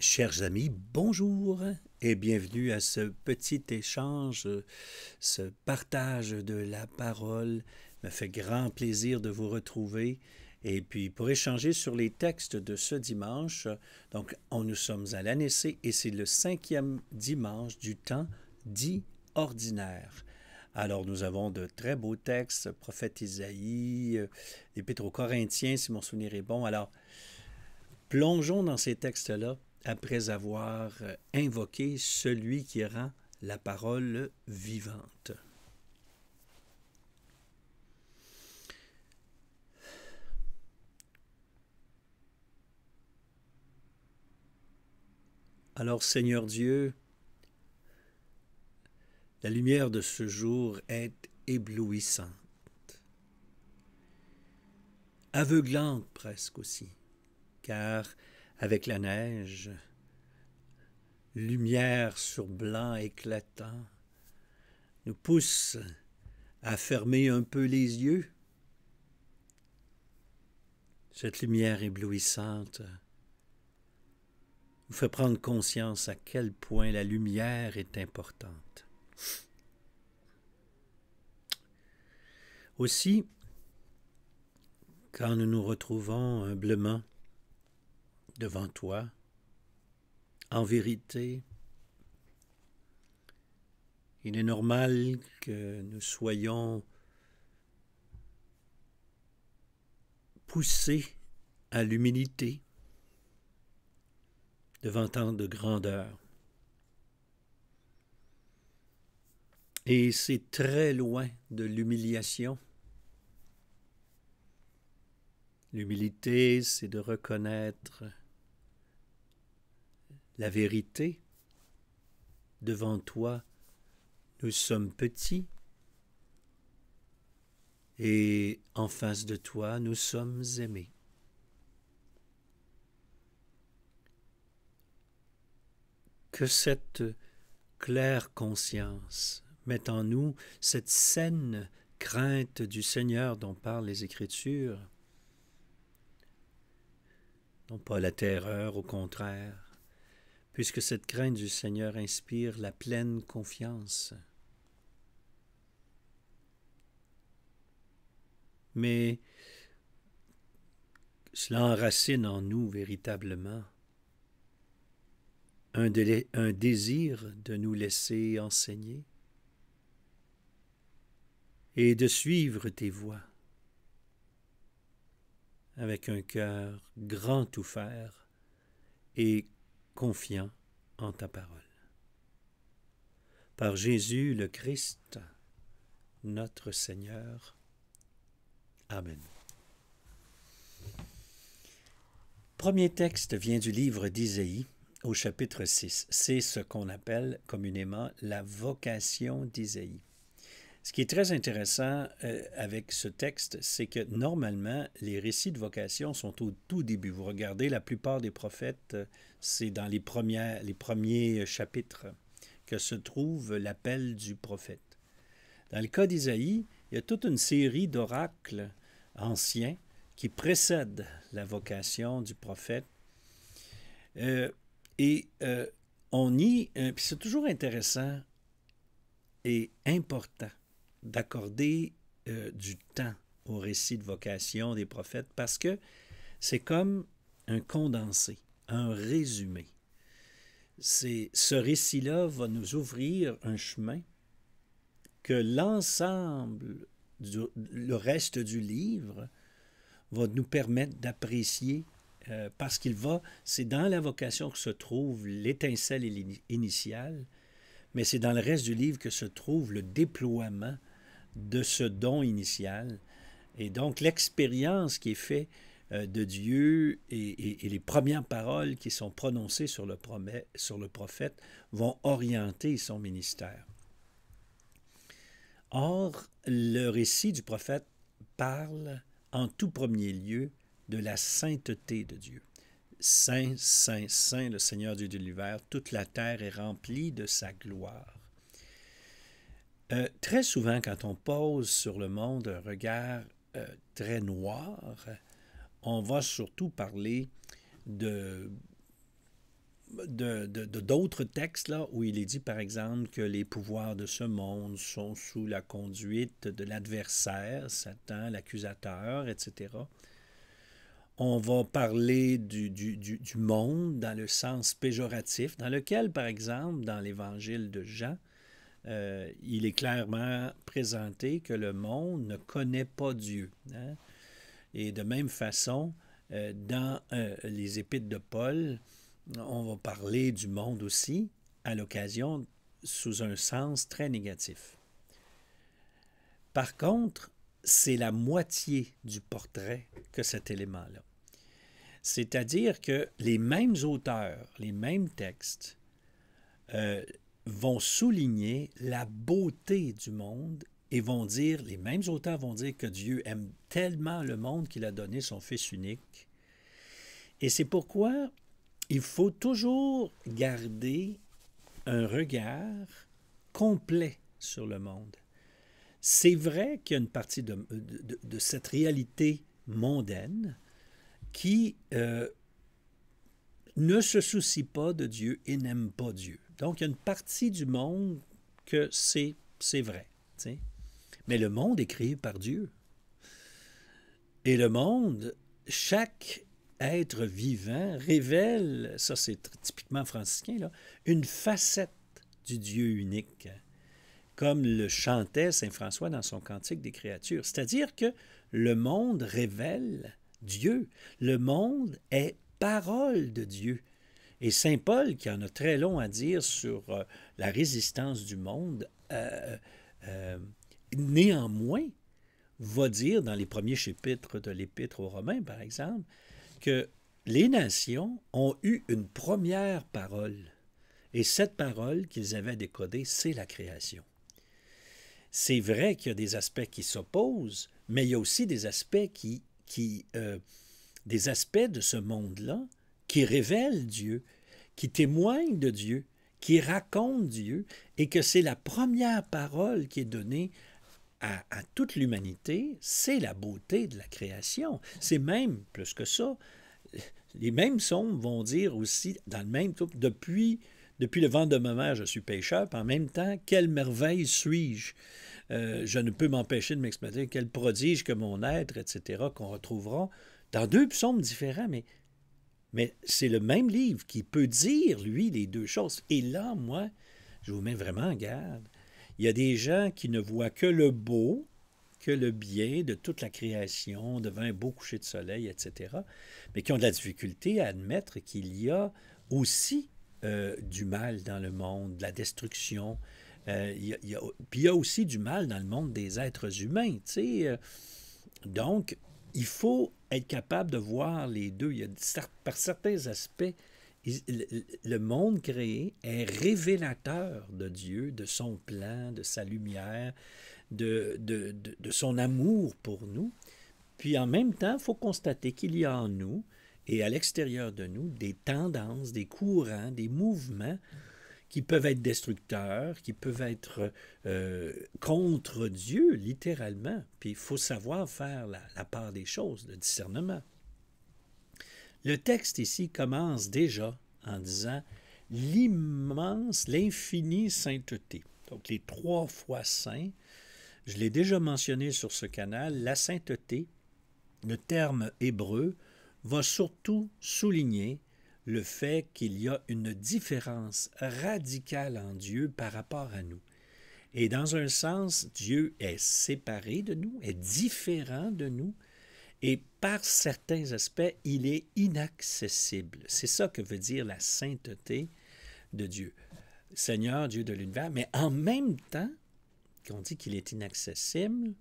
Chers amis, bonjour et bienvenue à ce petit échange, ce partage de la parole. Me fait grand plaisir de vous retrouver et puis pour échanger sur les textes de ce dimanche. Donc, nous sommes à l'année C et c'est le 5e dimanche du temps dit ordinaire. Alors, nous avons de très beaux textes, prophète Isaïe, l'Épître aux Corinthiens, si mon souvenir est bon. Alors, plongeons dans ces textes-là après avoir invoqué celui qui rend la parole vivante. Alors, Seigneur Dieu, la lumière de ce jour est éblouissante, aveuglante presque aussi, car avec la neige, lumière sur blanc éclatant, nous pousse à fermer un peu les yeux. Cette lumière éblouissante nous fait prendre conscience à quel point la lumière est importante. Aussi, quand nous nous retrouvons humblement devant toi, en vérité, il est normal que nous soyons poussés à l'humilité devant tant de grandeur. Et c'est très loin de l'humiliation. L'humilité, c'est de reconnaître la vérité. Devant toi, nous sommes petits et en face de toi, nous sommes aimés. Que cette claire conscience mette en nous cette saine crainte du Seigneur dont parlent les Écritures, non pas la terreur, au contraire, puisque cette crainte du Seigneur inspire la pleine confiance. Mais cela enracine en nous véritablement un désir de nous laisser enseigner et de suivre tes voies avec un cœur grand ouvert et confiant en ta parole. Par Jésus le Christ, notre Seigneur. Amen. Premier texte vient du livre d'Isaïe au chapitre 6. C'est ce qu'on appelle communément la vocation d'Isaïe. Ce qui est très intéressant avec ce texte, c'est que normalement, les récits de vocation sont au tout début. Vous regardez, la plupart des prophètes, c'est dans les premiers chapitres que se trouve l'appel du prophète. Dans le cas d'Isaïe, il y a toute une série d'oracles anciens qui précèdent la vocation du prophète. Puis c'est toujours intéressant et important d'accorder du temps au récit de vocation des prophètes parce que c'est comme un condensé, un résumé. Ce récit-là va nous ouvrir un chemin que l'ensemble, le reste du livre, va nous permettre d'apprécier parce c'est dans la vocation que se trouve l'étincelle initiale, mais c'est dans le reste du livre que se trouve le déploiement de ce don initial. Et donc, l'expérience qui est faite de Dieu et les premières paroles qui sont prononcées sur le prophète vont orienter son ministère. Or, le récit du prophète parle en tout premier lieu de la sainteté de Dieu. Saint, saint, saint, le Seigneur Dieu de l'univers, toute la terre est remplie de sa gloire. Très souvent, quand on pose sur le monde un regard très noir, on va surtout parler de d'autres textes là, où il est dit, par exemple, que les pouvoirs de ce monde sont sous la conduite de l'adversaire, Satan, l'accusateur, etc. On va parler du monde dans le sens péjoratif, dans lequel, par exemple, dans l'Évangile de Jean, il est clairement présenté que le monde ne connaît pas Dieu. Hein? Et de même façon, dans les Épîtres de Paul, on va parler du monde aussi, à l'occasion, sous un sens très négatif. Par contre, c'est la moitié du portrait que cet élément-là. C'est-à-dire que les mêmes auteurs, les mêmes textes vont souligner la beauté du monde et vont dire, les mêmes auteurs vont dire que Dieu aime tellement le monde qu'il a donné son Fils unique. Et c'est pourquoi il faut toujours garder un regard complet sur le monde. C'est vrai qu'il y a une partie de cette réalité mondaine qui ne se soucie pas de Dieu et n'aime pas Dieu. Donc, il y a une partie du monde que c'est vrai. T'sais. Mais le monde est créé par Dieu. Et le monde, chaque être vivant révèle, ça c'est typiquement franciscain, là, une facette du Dieu unique, comme le chantait saint François dans son Cantique des créatures. C'est-à-dire que le monde révèle Dieu. Le monde est parole de Dieu. Et saint Paul, qui en a très long à dire sur la résistance du monde, néanmoins, va dire dans les premiers chapitres de l'Épître aux Romains, par exemple, que les nations ont eu une première parole. Et cette parole qu'ils avaient décodée, c'est la création. C'est vrai qu'il y a des aspects qui s'opposent, mais il y a aussi des aspects des aspects de ce monde-là qui révèlent Dieu, qui témoignent de Dieu, qui racontent Dieu, et que c'est la première parole qui est donnée à toute l'humanité, c'est la beauté de la création. C'est même, plus que ça, les mêmes psaumes vont dire aussi, dans le même groupe, depuis le ventre de ma mère, je suis pécheur, puis en même temps, quelle merveille suis-je? Je ne peux m'empêcher de m'exprimer, quel prodige que mon être, etc., qu'on retrouvera dans deux psaumes différents, mais c'est le même livre qui peut dire, lui, les deux choses. Et là, moi, je vous mets vraiment en garde. Il y a des gens qui ne voient que le beau, que le bien de toute la création, devant un beau coucher de soleil, etc., mais qui ont de la difficulté à admettre qu'il y a aussi du mal dans le monde, de la destruction. Puis il y a aussi du mal dans le monde des êtres humains. Donc, il faut être capable de voir les deux. Il y a, par certains aspects, le monde créé est révélateur de Dieu, de son plan, de sa lumière, de son amour pour nous. Puis en même temps, il faut constater qu'il y a en nous et à l'extérieur de nous des tendances, des courants, des mouvements qui peuvent être destructeurs, qui peuvent être contre Dieu, littéralement. Puis il faut savoir faire la part des choses, le discernement. Le texte ici commence déjà en disant « l'immense, l'infinie sainteté ». Donc les 3 fois saint, je l'ai déjà mentionné sur ce canal, la sainteté, le terme hébreu, va surtout souligner le fait qu'il y a une différence radicale en Dieu par rapport à nous. Et dans un sens, Dieu est séparé de nous, est différent de nous, et par certains aspects, il est inaccessible. C'est ça que veut dire la sainteté de Dieu. Seigneur, Dieu de l'univers, mais en même temps qu'on dit qu'il est inaccessible,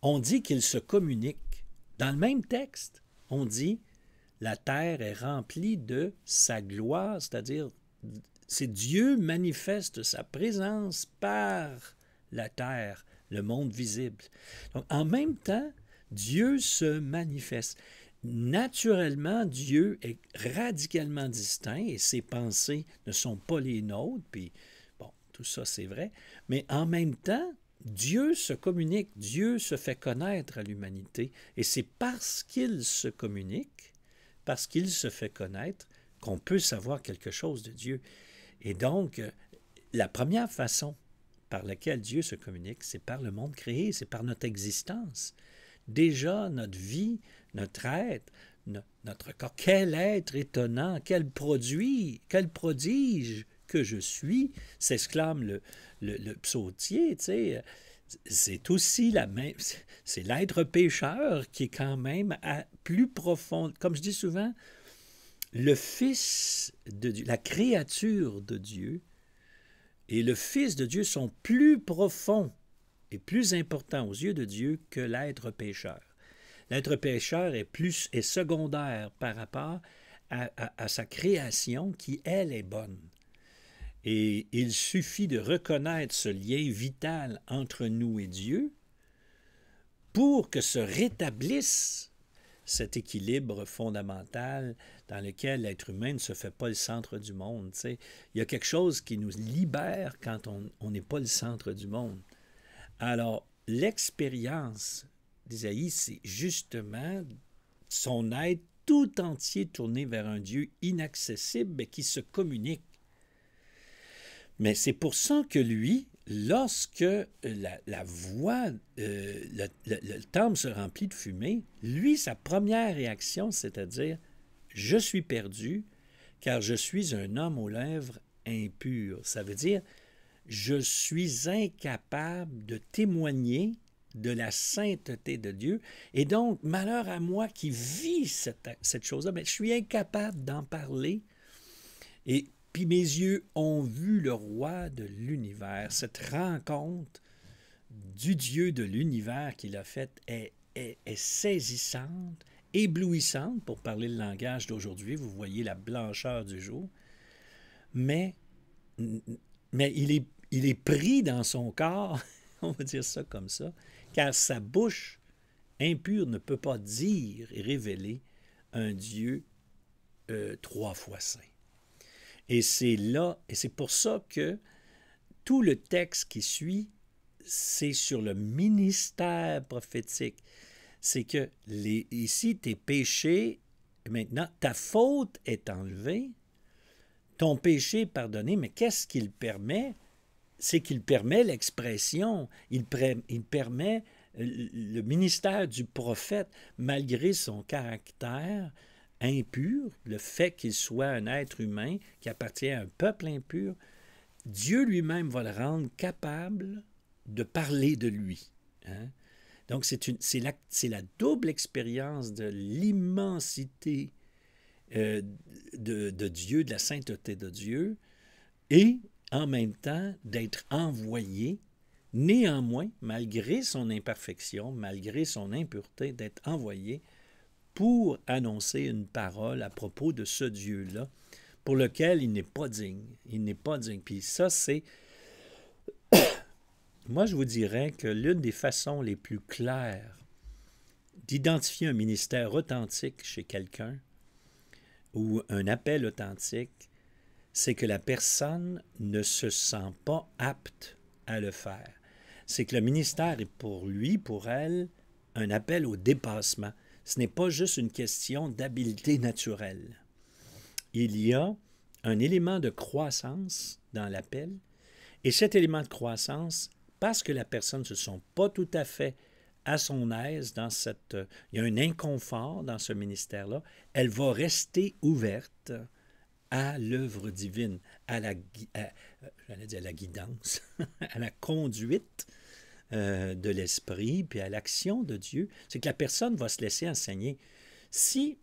on dit qu'il se communique. Dans le même texte, on dit la terre est remplie de sa gloire, c'est-à-dire c'est Dieu manifeste sa présence par la terre, le monde visible. Donc en même temps, Dieu se manifeste. Naturellement, Dieu est radicalement distinct et ses pensées ne sont pas les nôtres, puis bon, tout ça c'est vrai, mais en même temps, Dieu se communique, Dieu se fait connaître à l'humanité et c'est parce qu'il se communique, parce qu'il se fait connaître, qu'on peut savoir quelque chose de Dieu. Et donc, la première façon par laquelle Dieu se communique, c'est par le monde créé, c'est par notre existence. Déjà, notre vie, notre être, notre corps, quel être étonnant, quel produit, quel prodige que je suis, s'exclame le psautier, tu sais. C'est aussi la même, c'est l'être pécheur qui est quand même plus profond. Comme je dis souvent, le Fils de Dieu, la créature de Dieu et le Fils de Dieu sont plus profonds et plus importants aux yeux de Dieu que l'être pécheur. L'être pécheur est secondaire par rapport à sa création qui, elle, est bonne. Et il suffit de reconnaître ce lien vital entre nous et Dieu pour que se rétablisse cet équilibre fondamental dans lequel l'être humain ne se fait pas le centre du monde. T'sais. Il y a quelque chose qui nous libère quand on n'est pas le centre du monde. Alors, l'expérience d'Isaïe, c'est justement son être tout entier tourné vers un Dieu inaccessible mais qui se communique. Mais c'est pour ça que lui, lorsque la voix, le temple se remplit de fumée, lui, sa première réaction, c'est-à-dire « Je suis perdu, car je suis un homme aux lèvres impures ». Ça veut dire « Je suis incapable de témoigner de la sainteté de Dieu. Et donc, malheur à moi qui vis cette chose-là, mais je suis incapable d'en parler. Et puis mes yeux ont vu le roi de l'univers. Cette rencontre du Dieu de l'univers qu'il a faite est saisissante, éblouissante, pour parler le langage d'aujourd'hui. Vous voyez la blancheur du jour. Mais il est pris dans son corps, on va dire ça comme ça, car sa bouche impure ne peut pas dire et révéler un Dieu 3 fois saint. Et c'est là, et c'est pour ça que tout le texte qui suit, c'est sur le ministère prophétique. C'est que ici, tes péchés, maintenant, ta faute est enlevée, ton péché est pardonné, mais qu'est-ce qu'il permet? C'est qu'il permet l'expression, il permet le ministère du prophète, malgré son caractère impur, le fait qu'il soit un être humain qui appartient à un peuple impur, Dieu lui-même va le rendre capable de parler de lui. Hein? Donc, c'est la double expérience de l'immensité de Dieu, de la sainteté de Dieu, et en même temps d'être envoyé, néanmoins, malgré son imperfection, malgré son impureté, d'être envoyé pour annoncer une parole à propos de ce Dieu-là, pour lequel il n'est pas digne. Il n'est pas digne. Puis ça, c'est... Moi, je vous dirais que l'une des façons les plus claires d'identifier un ministère authentique chez quelqu'un ou un appel authentique, c'est que la personne ne se sent pas apte à le faire. C'est que le ministère est pour lui, pour elle, un appel au dépassement. Ce n'est pas juste une question d'habileté naturelle. Il y a un élément de croissance dans l'appel, et cet élément de croissance, parce que la personne ne se sent pas tout à fait à son aise dans cette... il y a un inconfort dans ce ministère-là, elle va rester ouverte à l'œuvre divine, j'allais dire à la guidance, à la conduite de l'esprit, puis à l'action de Dieu. C'est que la personne va se laisser enseigner. Si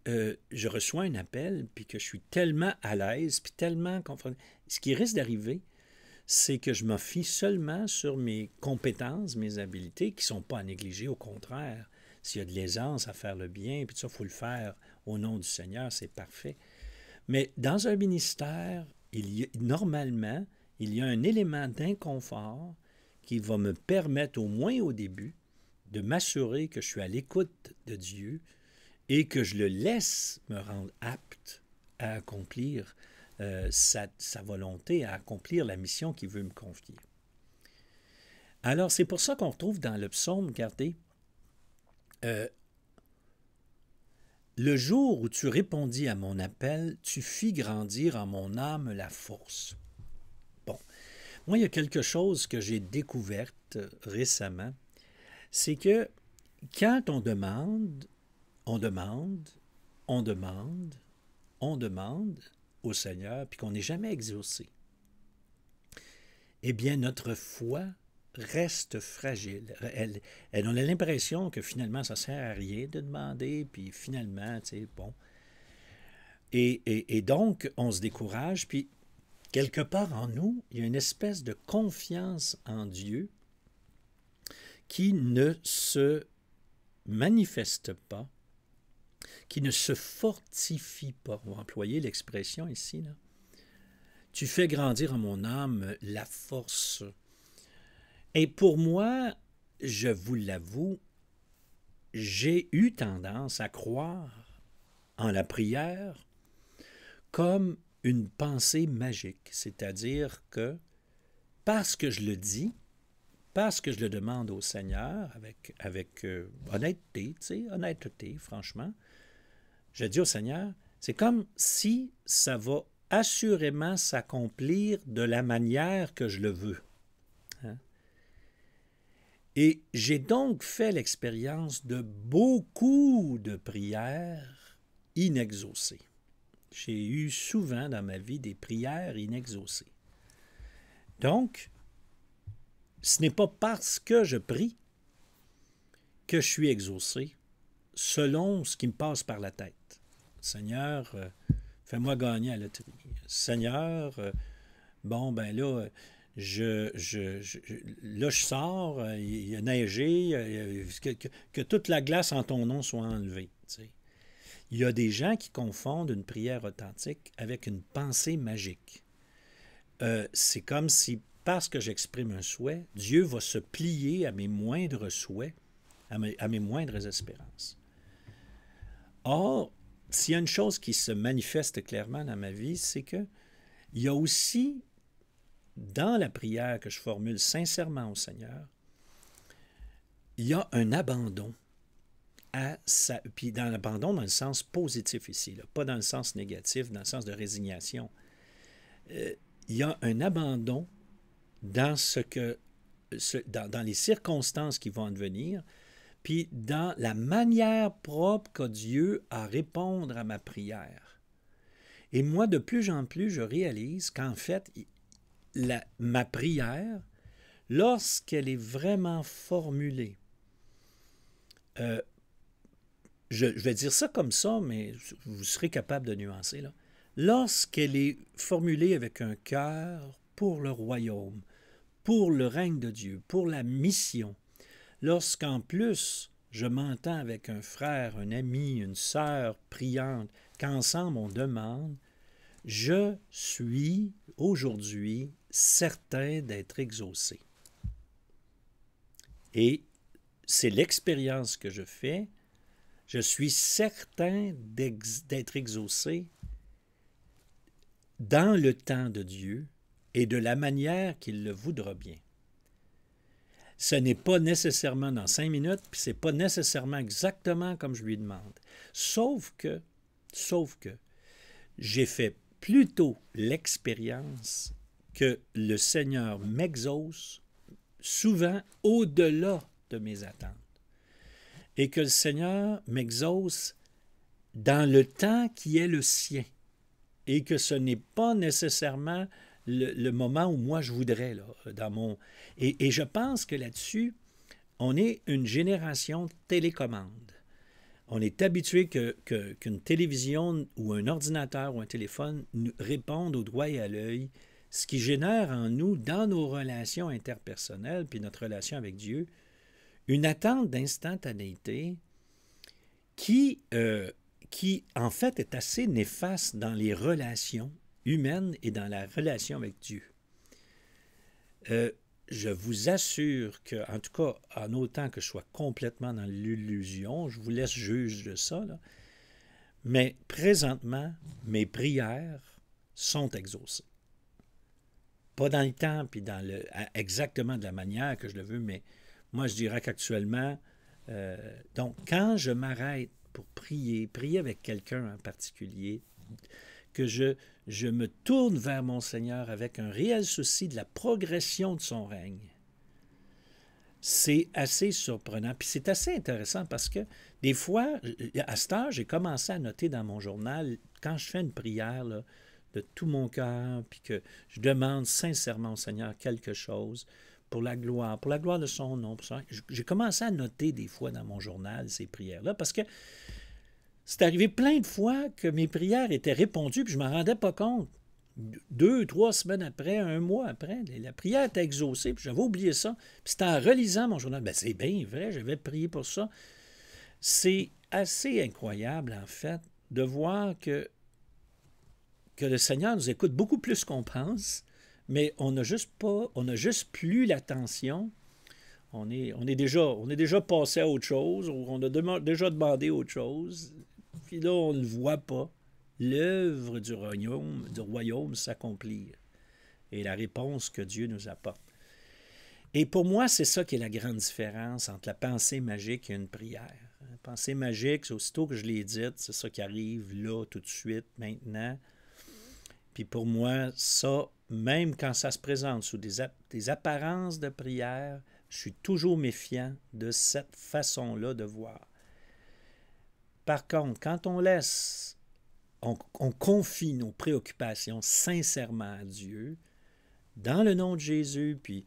je reçois un appel, puis que je suis tellement à l'aise, puis tellement confronté, ce qui risque d'arriver, c'est que je me fie seulement sur mes compétences, mes habiletés, qui ne sont pas à négliger, au contraire. S'il y a de l'aisance à faire le bien, puis ça, il faut le faire au nom du Seigneur, c'est parfait. Mais dans un ministère, normalement, il y a un élément d'inconfort qui va me permettre, au moins au début, de m'assurer que je suis à l'écoute de Dieu et que je le laisse me rendre apte à accomplir sa volonté, à accomplir la mission qu'il veut me confier. Alors, c'est pour ça qu'on retrouve dans le psaume, regardez, Le jour où tu répondis à mon appel, tu fis grandir en mon âme la force. Bon, moi, il y a quelque chose que j'ai découverte récemment, c'est que quand on demande, on demande, on demande, on demande au Seigneur, puis qu'on n'est jamais exaucé, eh bien, notre foi reste fragile. On a l'impression que finalement, ça ne sert à rien de demander, puis finalement, tu sais, bon. Et donc, on se décourage, puis quelque part en nous, il y a une espèce de confiance en Dieu qui ne se manifeste pas, qui ne se fortifie pas. On va employer l'expression ici, là. Tu fais grandir en mon âme la force. Et pour moi, je vous l'avoue, j'ai eu tendance à croire en la prière comme une pensée magique, c'est-à-dire que parce que je le dis, parce que je le demande au Seigneur avec honnêteté, tu sais, honnêteté, franchement, je dis au Seigneur, c'est comme si ça va assurément s'accomplir de la manière que je le veux. Hein? Et j'ai donc fait l'expérience de beaucoup de prières inexaucées. J'ai eu souvent dans ma vie des prières inexaucées. Donc, ce n'est pas parce que je prie que je suis exaucé selon ce qui me passe par la tête. Seigneur, fais-moi gagner à la loterie. Seigneur, bon, ben là, là, je sors, il a neigé, que toute la glace en ton nom soit enlevée. Tu sais. Il y a des gens qui confondent une prière authentique avec une pensée magique. C'est comme si, parce que j'exprime un souhait, Dieu va se plier à mes moindres souhaits, à mes moindres espérances. Or, s'il y a une chose qui se manifeste clairement dans ma vie, c'est que il y a aussi, dans la prière que je formule sincèrement au Seigneur, il y a un abandon à ça. Puis dans l'abandon dans le sens positif ici, là, pas dans le sens négatif, dans le sens de résignation. Il y a un abandon dans dans les circonstances qui vont advenir, puis dans la manière propre qu'a Dieu à répondre à ma prière. Et moi, de plus en plus, je réalise qu'en fait, ma prière, lorsqu'elle est vraiment formulée, je vais dire ça comme ça, mais vous serez capable de nuancer, là. Lorsqu'elle est formulée avec un cœur pour le royaume, pour le règne de Dieu, pour la mission, lorsqu'en plus je m'entends avec un frère, un ami, une sœur priante, qu'ensemble on demande, je suis aujourd'hui certain d'être exaucé. Et c'est l'expérience que je fais. Je suis certain d'être exaucé dans le temps de Dieu et de la manière qu'il le voudra bien. Ce n'est pas nécessairement dans 5 minutes, puis ce n'est pas nécessairement exactement comme je lui demande. Sauf que j'ai fait plutôt l'expérience que le Seigneur m'exauce souvent au-delà de mes attentes. Et que le Seigneur m'exauce dans le temps qui est le sien. Et que ce n'est pas nécessairement le moment où moi je voudrais, là, dans mon... Et je pense que là-dessus, on est une génération de télécommande. On est habitué qu'une télévision ou un ordinateur ou un téléphone nous répondent au doigt et à l'œil, ce qui génère en nous, dans nos relations interpersonnelles, puis notre relation avec Dieu, une attente d'instantanéité qui, en fait, est assez néfaste dans les relations humaines et dans la relation avec Dieu. Je vous assure que, en tout cas, en autant que je sois complètement dans l'illusion, je vous laisse juger de ça, là, mais présentement, mes prières sont exaucées. Pas dans le temps, puis exactement de la manière que je le veux, mais moi, je dirais qu'actuellement, donc, quand je m'arrête pour prier, prier avec quelqu'un en particulier, que je me tourne vers mon Seigneur avec un réel souci de la progression de son règne. C'est assez surprenant. Puis c'est assez intéressant parce que des fois, à cette heure, j'ai commencé à noter dans mon journal, quand je fais une prière là, de tout mon cœur, puis que je demande sincèrement au Seigneur quelque chose pour la gloire de son nom. J'ai commencé à noter des fois dans mon journal ces prières-là parce que c'est arrivé plein de fois que mes prières étaient répondues, puis je ne m'en rendais pas compte. 2, 3 semaines après, 1 mois après, la prière était exaucée, puis j'avais oublié ça. Puis c'était en relisant mon journal. Ben, c'est bien vrai, j'avais prié pour ça. C'est assez incroyable, en fait, de voir que le Seigneur nous écoute beaucoup plus qu'on pense, mais on n'a juste plus l'attention. On est déjà passé à autre chose, on a déjà demandé autre chose, puis là, on ne voit pas l'œuvre du royaume s'accomplir et la réponse que Dieu nous apporte. Et pour moi, c'est ça qui est la grande différence entre la pensée magique et une prière. La pensée magique, c'est aussitôt que je l'ai dite, c'est ça qui arrive là, tout de suite, maintenant. Puis pour moi, ça, même quand ça se présente sous des apparences de prière, je suis toujours méfiant de cette façon-là de voir. Par contre, quand on confie nos préoccupations sincèrement à Dieu, dans le nom de Jésus, puis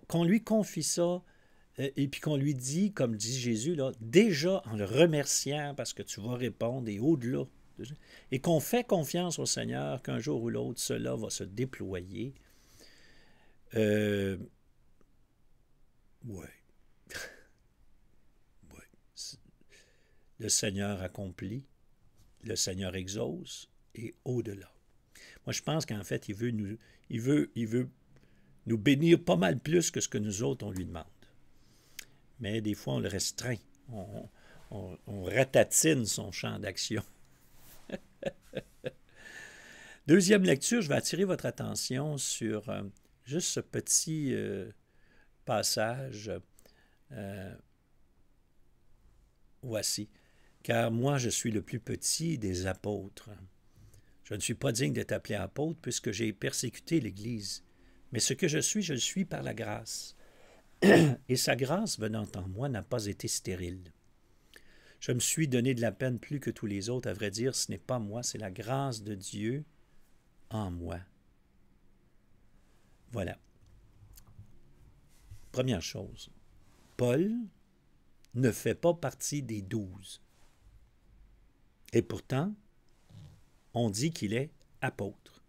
qu'on lui confie ça, et puis qu'on lui dit, comme dit Jésus, là, déjà en le remerciant parce que tu vas répondre et au-delà, et qu'on fait confiance au Seigneur qu'un jour ou l'autre, cela va se déployer. Ouais. Le Seigneur accomplit, le Seigneur exauce et au-delà. Moi, je pense qu'en fait, il veut nous bénir pas mal plus que ce que nous autres, on lui demande. Mais des fois, on le restreint. On ratatine son champ d'action. Deuxième lecture, je vais attirer votre attention sur juste ce petit passage. Voici. Car moi, je suis le plus petit des apôtres. Je ne suis pas digne d'être appelé apôtre puisque j'ai persécuté l'Église. Mais ce que je le suis par la grâce. Et sa grâce venant en moi n'a pas été stérile. Je me suis donné de la peine plus que tous les autres. À vrai dire, ce n'est pas moi, c'est la grâce de Dieu en moi. Voilà. Première chose, Paul ne fait pas partie des 12. Et pourtant, on dit qu'il est apôtre.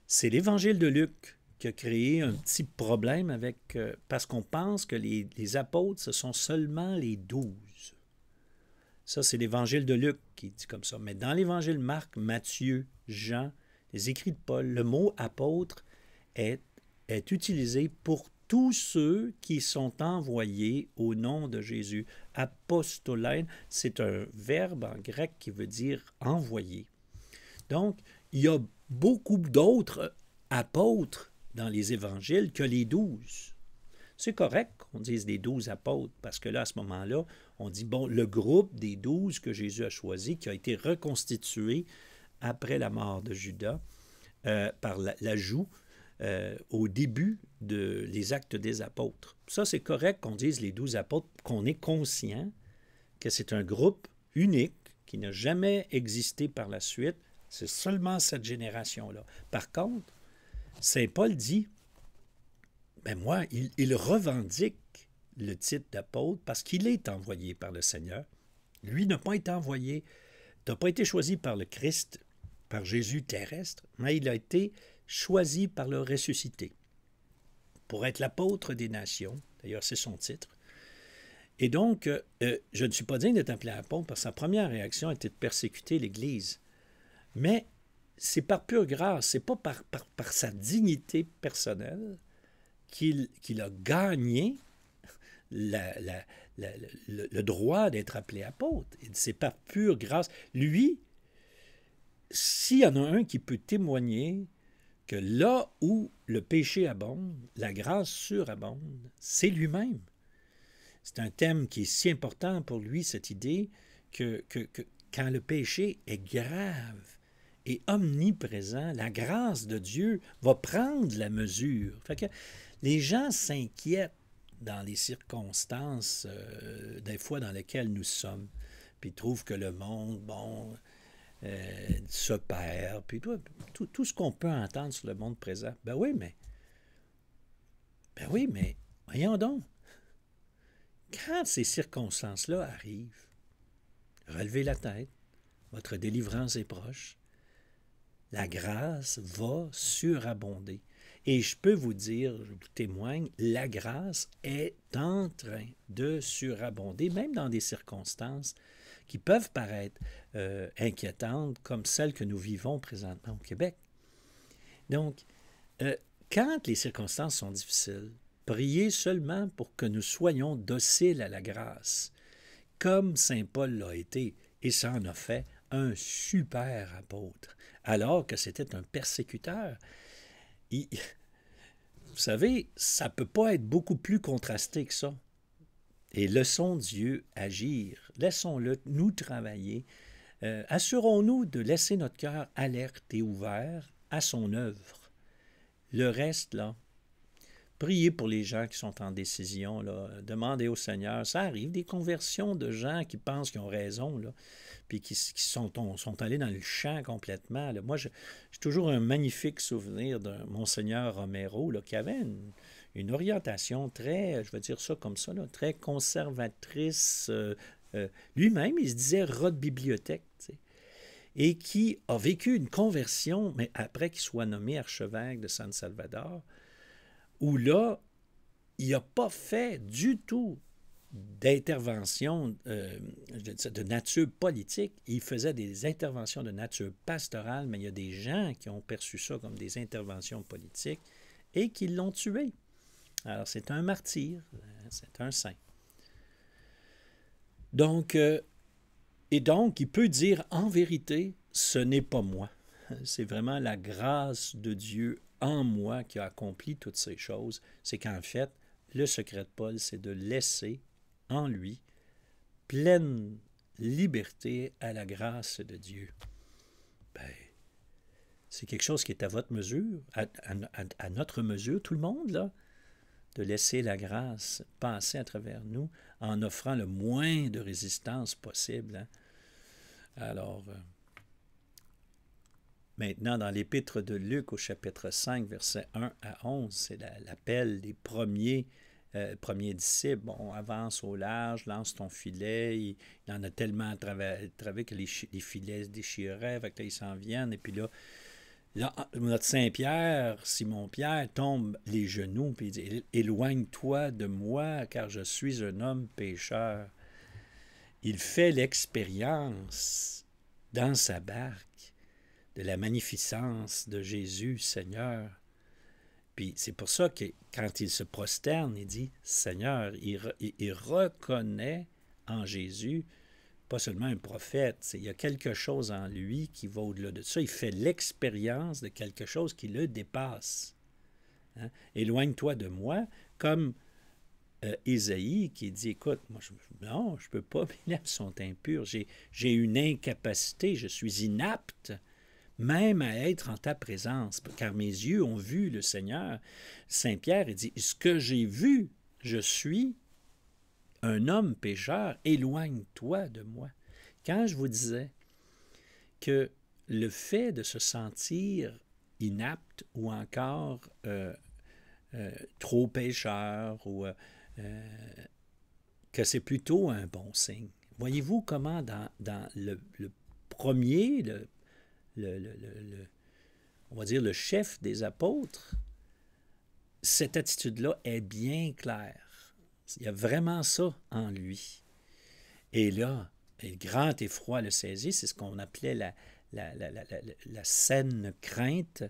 C'est l'Évangile de Luc qui a créé un petit problème avec, parce qu'on pense que les apôtres, ce sont seulement les 12. Ça, c'est l'Évangile de Luc qui dit comme ça. Mais dans l'Évangile Marc, Matthieu, Jean, les écrits de Paul, le mot apôtre est utilisé pour tous ceux qui sont envoyés au nom de Jésus. Apostolène, c'est un verbe en grec qui veut dire envoyer. Donc, il y a beaucoup d'autres apôtres dans les évangiles que les 12. C'est correct qu'on dise les 12 apôtres, parce que là, à ce moment-là, on dit, bon, le groupe des 12 que Jésus a choisi, qui a été reconstitué après la mort de Judas, par l'ajout au début des Actes des apôtres. Ça, c'est correct qu'on dise les 12 apôtres, qu'on est conscient que c'est un groupe unique qui n'a jamais existé par la suite. C'est seulement cette génération-là. Par contre, Saint Paul dit, ben moi, il revendique le titre d'apôtre parce qu'il est envoyé par le Seigneur. Lui n'a pas été envoyé, n'a pas été choisi par le Christ, par Jésus terrestre, mais il a été choisi par le ressuscité pour être l'apôtre des nations. D'ailleurs, c'est son titre. Et donc, je ne suis pas digne d'être appelé apôtre parce que sa première réaction était de persécuter l'Église. Mais c'est par pure grâce, c'est pas par sa dignité personnelle qu'il a gagné le droit d'être appelé apôtre. C'est par pure grâce. Lui, s'il y en a un qui peut témoigner que là où le péché abonde, la grâce surabonde, c'est lui-même. C'est un thème qui est si important pour lui, cette idée que quand le péché est grave et omniprésent, la grâce de Dieu va prendre la mesure. Fait que les gens s'inquiètent dans les circonstances, des fois dans lesquelles nous sommes, puis ils trouvent que le monde, bon, se perd, puis tout ce qu'on peut entendre sur le monde présent. Ben oui, mais voyons donc, quand ces circonstances-là arrivent, relevez la tête, votre délivrance est proche, la grâce va surabonder. Et je peux vous dire, je vous témoigne, la grâce est en train de surabonder, même dans des circonstances qui peuvent paraître inquiétantes, comme celles que nous vivons présentement au Québec. Donc, quand les circonstances sont difficiles, priez seulement pour que nous soyons dociles à la grâce, comme saint Paul l'a été, et ça en a fait un super apôtre, alors que c'était un persécuteur. Vous savez, ça ne peut pas être beaucoup plus contrasté que ça. Et laissons Dieu agir, laissons-le nous travailler. Assurons-nous de laisser notre cœur alerte et ouvert à son œuvre. Le reste, là, priez pour les gens qui sont en décision, là. Demandez au Seigneur. Ça arrive, des conversions de gens qui pensent qu'ils ont raison, là, puis qui sont allés dans le champ complètement. Là. Moi, j'ai toujours un magnifique souvenir de Monseigneur Romero, là, qui avait une orientation très, je vais dire ça comme ça, là, très conservatrice. Lui-même, il se disait rat de bibliothèque, tu sais, et qui a vécu une conversion, mais après qu'il soit nommé archevêque de San Salvador, où là, il n'a pas fait du tout d'intervention de nature politique. Il faisait des interventions de nature pastorale, mais il y a des gens qui ont perçu ça comme des interventions politiques et qui l'ont tué. Alors, c'est un martyr, c'est un saint. Donc, il peut dire en vérité, ce n'est pas moi. C'est vraiment la grâce de Dieu en moi qui a accompli toutes ces choses. C'est qu'en fait, le secret de Paul, c'est de laisser en lui pleine liberté à la grâce de Dieu. Ben, c'est quelque chose qui est à votre mesure, à notre mesure, tout le monde, là, de laisser la grâce passer à travers nous en offrant le moins de résistance possible. Hein. Alors, maintenant, dans l'épître de Luc, au chapitre 5, versets 1 à 11, c'est l'appel des premiers disciples. Bon, avance au large, lance ton filet. Il en a tellement travaillé que les filets se déchiraient, fait que là, ils s'en viennent. Et puis là, notre Saint-Pierre, Simon-Pierre, tombe les genoux, puis il dit, « Éloigne-toi de moi, car je suis un homme pécheur. » Il fait l'expérience dans sa barque de la magnificence de Jésus, Seigneur. Puis c'est pour ça que quand il se prosterne, il dit « Seigneur », il reconnaît en Jésus pas seulement un prophète, il y a quelque chose en lui qui va au-delà de ça. Il fait l'expérience de quelque chose qui le dépasse. Hein? Éloigne-toi de moi, comme Ésaïe qui dit, écoute, moi, non, je ne peux pas, mes lèvres sont impures, j'ai une incapacité, je suis inapte même à être en ta présence, car mes yeux ont vu le Seigneur. Saint Pierre, il dit, ce que j'ai vu, je suis un homme pécheur, éloigne-toi de moi. Quand je vous disais que le fait de se sentir inapte ou encore trop pécheur, ou que c'est plutôt un bon signe. Voyez-vous comment dans le premier, on va dire le chef des apôtres, cette attitude-là est bien claire. Il y a vraiment ça en lui. Et là, le grand effroi le saisit, c'est ce qu'on appelait la saine crainte.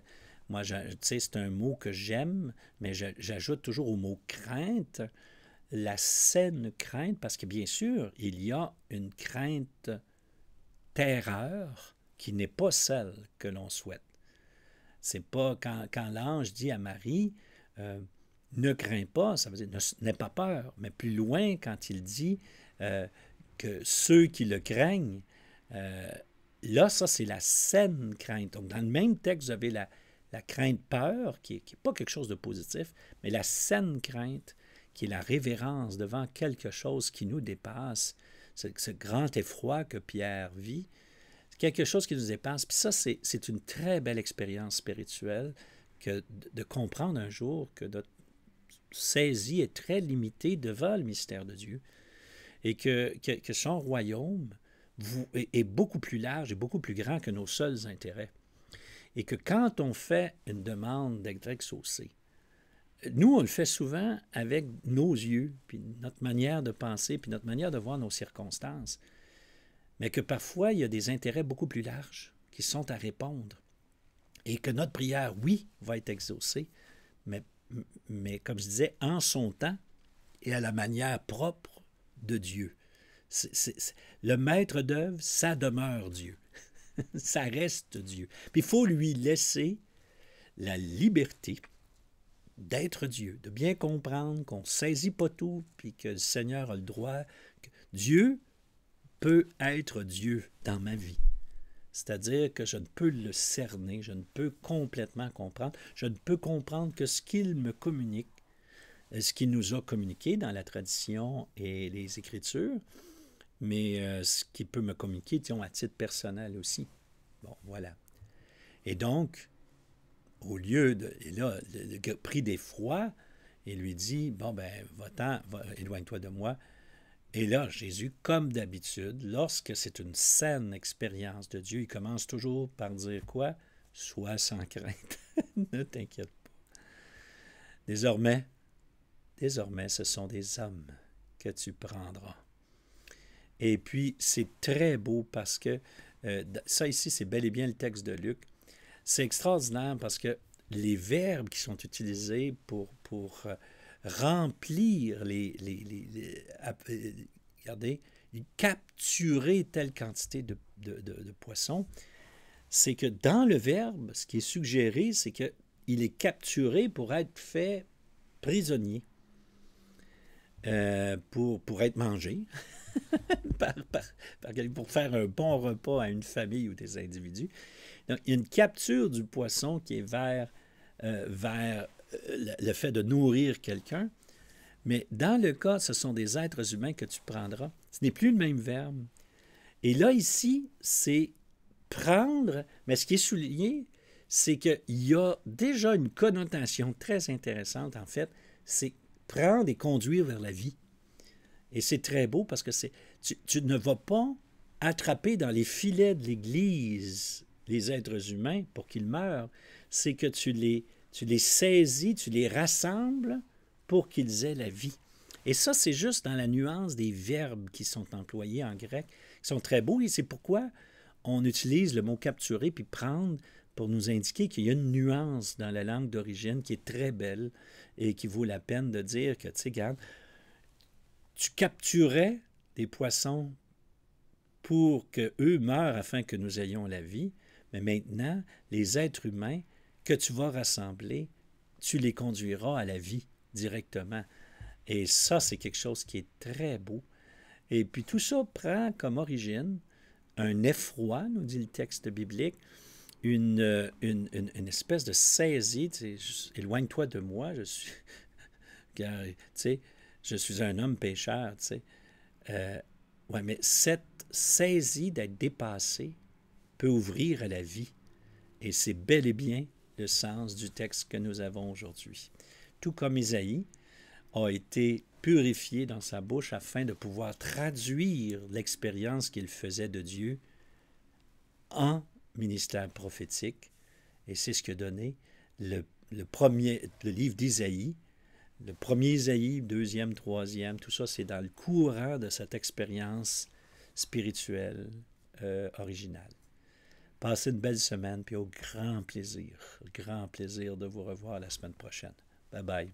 Moi, tu sais, c'est un mot que j'aime, mais j'ajoute toujours au mot crainte la saine crainte, parce que bien sûr, il y a une crainte terreur qui n'est pas celle que l'on souhaite. C'est pas quand l'ange dit à Marie, ne crains pas, ça veut dire n'aie pas peur, mais plus loin quand il dit que ceux qui le craignent, là, ça c'est la saine crainte. Donc dans le même texte, vous avez la crainte peur, qui n'est pas quelque chose de positif, mais la saine crainte, qui est la révérence devant quelque chose qui nous dépasse, ce grand effroi que Pierre vit, c'est quelque chose qui nous dépasse. Puis ça, c'est une très belle expérience spirituelle que de comprendre un jour que notre saisie est très limitée devant le mystère de Dieu et que son royaume est beaucoup plus large et beaucoup plus grand que nos seuls intérêts. Et que quand on fait une demande d'être exaucé, nous, on le fait souvent avec nos yeux, puis notre manière de penser, puis notre manière de voir nos circonstances. Mais que parfois, il y a des intérêts beaucoup plus larges qui sont à répondre. Et que notre prière, oui, va être exaucée, mais comme je disais, en son temps et à la manière propre de Dieu. Le maître d'œuvre, ça demeure Dieu. Ça reste Dieu. Puis il faut lui laisser la liberté d'être Dieu, de bien comprendre qu'on ne saisit pas tout, puis que le Seigneur a le droit. Dieu peut être Dieu dans ma vie. C'est-à-dire que je ne peux le cerner, je ne peux complètement comprendre, je ne peux comprendre que ce qu'il me communique, ce qu'il nous a communiqué dans la tradition et les Écritures, mais ce qu'il peut me communiquer, disons, à titre personnel aussi. Bon, voilà. Et donc, au lieu de... Et là, le gars prit d'effroi et lui dit, bon, ben, va-t'en, éloigne-toi de moi. Et là, Jésus, comme d'habitude, lorsque c'est une saine expérience de Dieu, il commence toujours par dire quoi? Sois sans crainte. Ne t'inquiète pas. Désormais, ce sont des hommes que tu prendras. Et puis, c'est très beau parce que, ça ici, c'est bel et bien le texte de Luc. C'est extraordinaire parce que les verbes qui sont utilisés pour remplir regardez, capturer telle quantité de poissons, c'est que dans le verbe, ce qui est suggéré, c'est qu'il est capturé pour être fait prisonnier, pour être mangé, pour faire un bon repas à une famille ou des individus. Donc, il y a une capture du poisson qui est vers le fait de nourrir quelqu'un. Mais dans le cas, ce sont des êtres humains que tu prendras. Ce n'est plus le même verbe. Et là, ici, c'est prendre, mais ce qui est souligné, c'est qu'il y a déjà une connotation très intéressante, en fait, c'est prendre et conduire vers la vie. Et c'est très beau parce que tu ne vas pas attraper dans les filets de l'Église les êtres humains pour qu'ils meurent. C'est que tu les saisis, tu les rassembles pour qu'ils aient la vie. Et ça, c'est juste dans la nuance des verbes qui sont employés en grec, qui sont très beaux, et c'est pourquoi on utilise le mot capturer puis prendre pour nous indiquer qu'il y a une nuance dans la langue d'origine qui est très belle et qui vaut la peine de dire que, tu sais, regarde, tu capturais des poissons pour qu'eux meurent afin que nous ayons la vie, mais maintenant, les êtres humains que tu vas rassembler, tu les conduiras à la vie directement. Et ça, c'est quelque chose qui est très beau. Et puis tout ça prend comme origine un effroi, nous dit le texte biblique, une espèce de saisie. Tu sais, éloigne-toi de moi, je suis... tu sais, je suis un homme pécheur, tu sais. Ouais, mais cette saisie d'être dépassé peut ouvrir à la vie. Et c'est bel et bien le sens du texte que nous avons aujourd'hui. Tout comme Isaïe a été purifié dans sa bouche afin de pouvoir traduire l'expérience qu'il faisait de Dieu en ministère prophétique. Et c'est ce que donné le livre d'Isaïe. Le premier Isaïe, deuxième, troisième, tout ça, c'est dans le courant de cette expérience spirituelle originale. Passez une belle semaine, puis au grand plaisir de vous revoir la semaine prochaine. Bye bye.